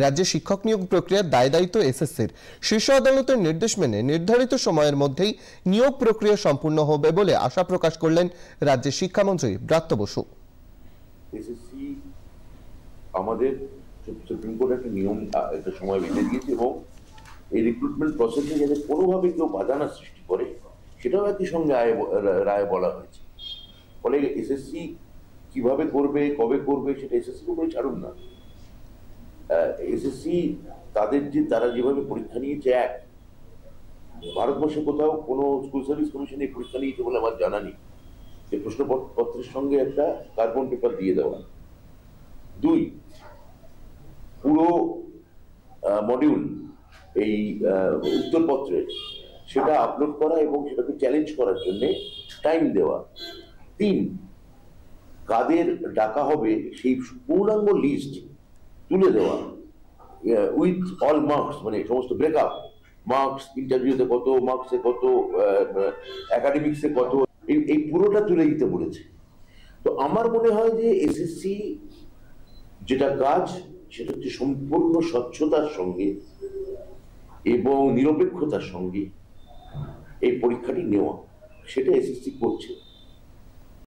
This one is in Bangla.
রাজ্যে শিক্ষক নিয়োগ প্রক্রিয়ার দায়-দায়িত্ব এসএসসির। শীর্ষ আদালতের নির্দেশ মেনে নির্ধারিত সময়ের মধ্যেই নিয়োগ প্রক্রিয়া সম্পূর্ণ হবে বলে আশা প্রকাশ করলেন রাজ্যের শিক্ষামন্ত্রী ব্রাত্য বসু। এসএসসি আমাদের সুপ্রিম কোর্ট একটা নিয়ম, একটা সময় বেঁধে দিয়েছে এবং এই রিক্রুটমেন্ট প্রসেসে যাতে কোনোভাবে কেউ বাধা না সৃষ্টি করে সেটাও একই সঙ্গে রায় বলা হয়েছে। ফলে এসএসসি কিভাবে করবে, কবে করবে সেটা এসএসসির উপরে ছাড়ুন না। এসএসসি তারা যেভাবে পরীক্ষা নিয়েছে, ভারতবর্ষে কোথাও কোনো স্কুল সার্ভিস কমিশনে পরীক্ষা নিয়েছে বলে আমার জানা নেই। যে প্রশ্নপত্রের সঙ্গে একটা কার্বন পেপার দিয়ে দেওয়া। 2, পুরো মডিউল এই উত্তরপত্রের সেটা আপলোড করা এবং সেটাকে চ্যালেঞ্জ করার জন্য টাইম দেওয়া। 3, কাদের ডাকা হবে সেই পূর্ণাঙ্গ লিস্ট তুলে দেওয়া উইথ অল মার্কস, মানে সমস্ত ব্রেকআপ মার্কস, ইন্টারভিউতে কত, মার্কসে কত, একাডেমিক্সে কত, এই পুরোটা তুলে দিতে বলেছে। তো আমার মনে হয় যে এসএসসি যেটা কাজ সেটা হচ্ছে সম্পূর্ণ স্বচ্ছতার সঙ্গে এবং নিরপেক্ষতার সঙ্গে এই পরীক্ষাটি নেওয়া, সেটা এসএসসি করছে।